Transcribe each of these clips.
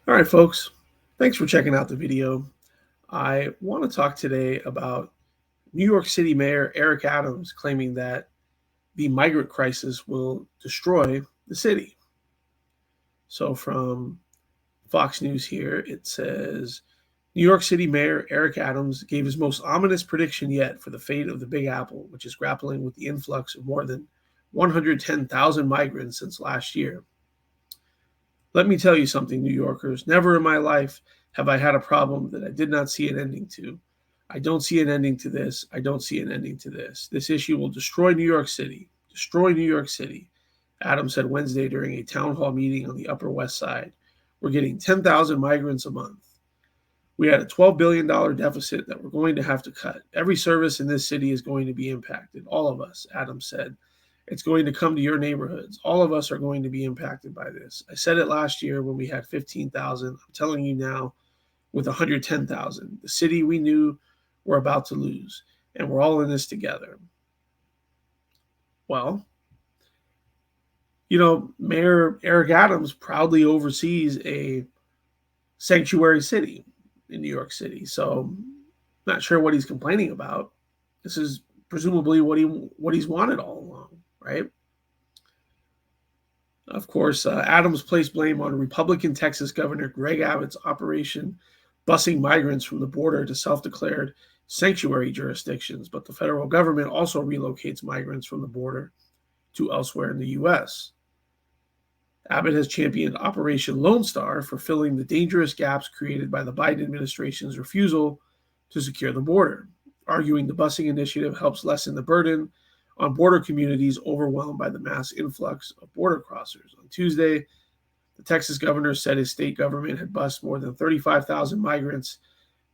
All right, folks. Thanks for checking out the video. I want to talk today about New York City Mayor Eric Adams claiming that the migrant crisis will destroy the city. So, from Fox News here, it says New York City Mayor Eric Adams gave his most ominous prediction yet for the fate of the Big Apple, which is grappling with the influx of more than 110,000 migrants since last year. Let me tell you something, New Yorkers. Never in my life have I had a problem that I did not see an ending to. I don't see an ending to this. I don't see an ending to this. This issue will destroy New York City. Destroy New York City, Adams said Wednesday during a town hall meeting on the Upper West Side. We're getting 10,000 migrants a month. We had a $12 billion deficit that we're going to have to cut. Every service in this city is going to be impacted. All of us, Adams said. It's going to come to your neighborhoods. All of us are going to be impacted by this. I said it last year when we had 15,000. I'm telling you now with 110,000. The city we knew we're about to lose. And we're all in this together. Well, Mayor Eric Adams proudly oversees a sanctuary city in New York City. So, not sure what he's complaining about. This is presumably what he's wanted all along, right? Of course, Adams placed blame on Republican Texas Governor Greg Abbott's operation busing migrants from the border to self-declared sanctuary jurisdictions, but the federal government also relocates migrants from the border to elsewhere in the U.S. Abbott has championed Operation Lone Star for filling the dangerous gaps created by the Biden administration's refusal to secure the border, arguing the busing initiative helps lessen the burden on border communities overwhelmed by the mass influx of border crossers. On Tuesday, the Texas governor said his state government had bused more than 35,000 migrants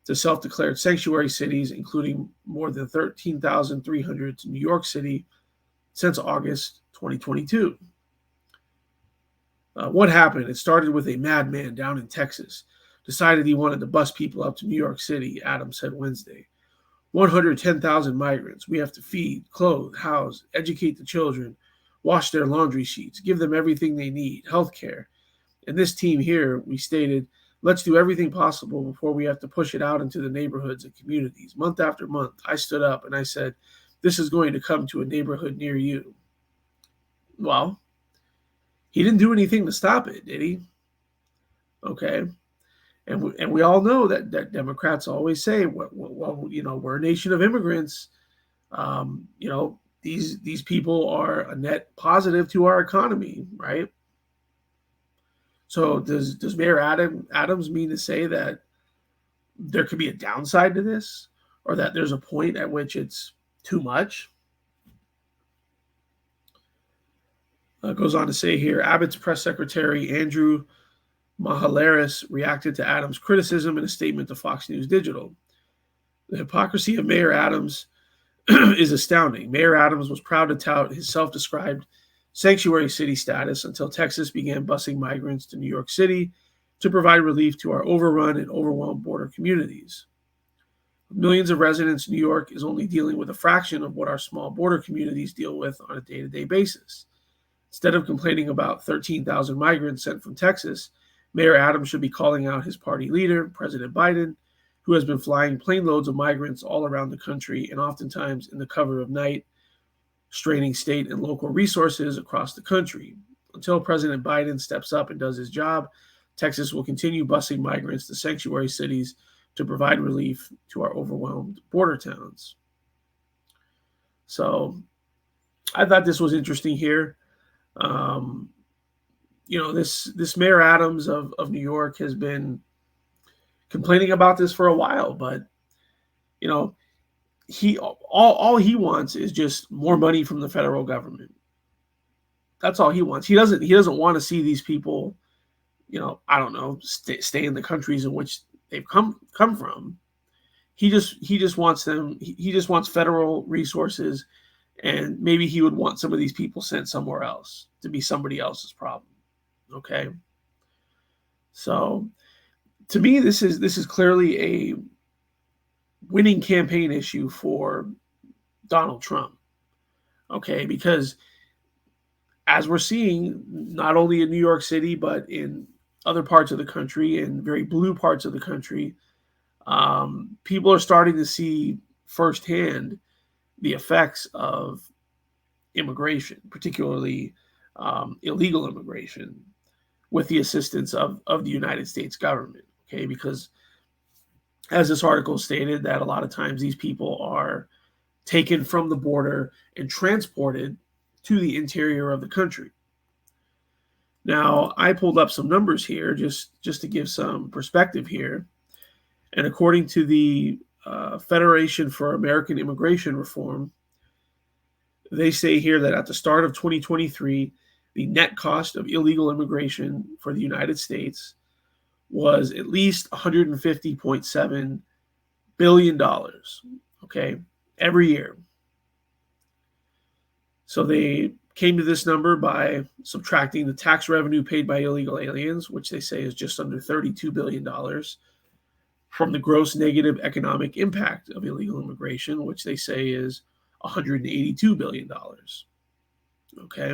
to self-declared sanctuary cities, including more than 13,300 to New York City since August 2022. What happened? It started with a madman down in Texas decided he wanted to bus people up to New York City, Adams said Wednesday. 110,000 migrants. We have to feed, clothe, house, educate the children, wash their laundry sheets, give them everything they need, health care. And this team here, we stated, let's do everything possible before we have to push it out into the neighborhoods and communities. Month after month, I stood up and I said, this is going to come to a neighborhood near you. Well, he didn't do anything to stop it, did he? Okay. And we all know that Democrats always say, well, we're a nation of immigrants. These people are a net positive to our economy, right? So does Mayor Adams mean to say that there could be a downside to this, or that there's a point at which it's too much? Goes on to say here, Abbott's press secretary Andrew Mahalaris reacted to Adams' criticism in a statement to Fox News Digital. The hypocrisy of Mayor Adams is astounding. Mayor Adams was proud to tout his self-described sanctuary city status until Texas began busing migrants to New York City to provide relief to our overrun and overwhelmed border communities. With millions of residents, New York is only dealing with a fraction of what our small border communities deal with on a day-to-day basis. Instead of complaining about 13,000 migrants sent from Texas, Mayor Adams should be calling out his party leader, President Biden, who has been flying plane loads of migrants all around the country and oftentimes in the cover of night, straining state and local resources across the country. Until President Biden steps up and does his job, Texas will continue busing migrants to sanctuary cities to provide relief to our overwhelmed border towns. So I thought this was interesting here. This Mayor Adams of New York has been complaining about this for a while, but he all he wants is just more money from the federal government. That's all he wants. He doesn't want to see these people, stay in the countries in which they've come from. He just wants them. He just wants federal resources, and maybe he would want some of these people sent somewhere else to be somebody else's problem. Okay. So to me, this is clearly a winning campaign issue for Donald Trump. Okay, because as we're seeing, not only in New York City, but in other parts of the country and very blue parts of the country, people are starting to see firsthand the effects of immigration, particularly illegal immigration, with the assistance of the United States government. Okay, because as this article stated, that a lot of times these people are taken from the border and transported to the interior of the country. Now, I pulled up some numbers here just to give some perspective here. And according to the Federation for American Immigration Reform, they say here that at the start of 2023, the net cost of illegal immigration for the United States was at least $150.7 billion, okay, every year. So they came to this number by subtracting the tax revenue paid by illegal aliens, which they say is just under $32 billion, from the gross negative economic impact of illegal immigration, which they say is $182 billion. Okay.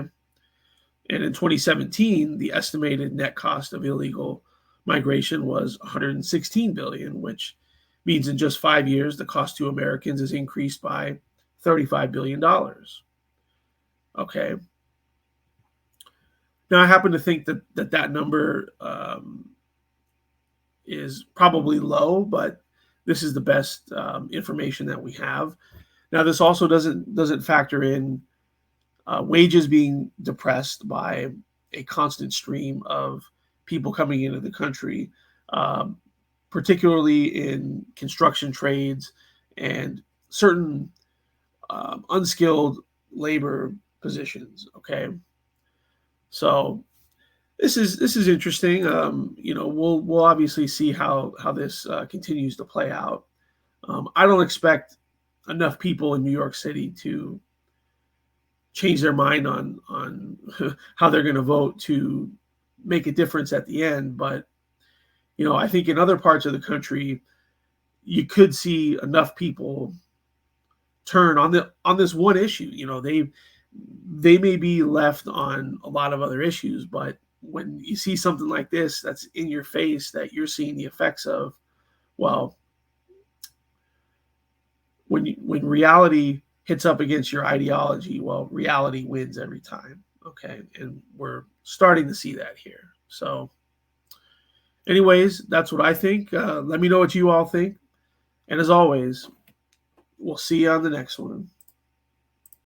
And in 2017, the estimated net cost of illegal migration was $116 billion, which means in just 5 years, the cost to Americans has increased by $35 billion. Okay. Now, I happen to think that number is probably low, but this is the best information that we have. Now, this also doesn't factor in wages being depressed by a constant stream of people coming into the country, particularly in construction trades and certain unskilled labor positions. Okay, so this is interesting. We'll obviously see how this continues to play out. I don't expect enough people in New York City to change their mind on how they're going to vote to make a difference at the end. But I think in other parts of the country, you could see enough people turn on this one issue. They may be left on a lot of other issues, but when you see something like this that's in your face, that you're seeing the effects of, well, when reality hits up against your ideology, well, reality wins every time. Okay, and we're starting to see that here. So anyways, that's what I think. Let me know what you all think, and as always, we'll see you on the next one.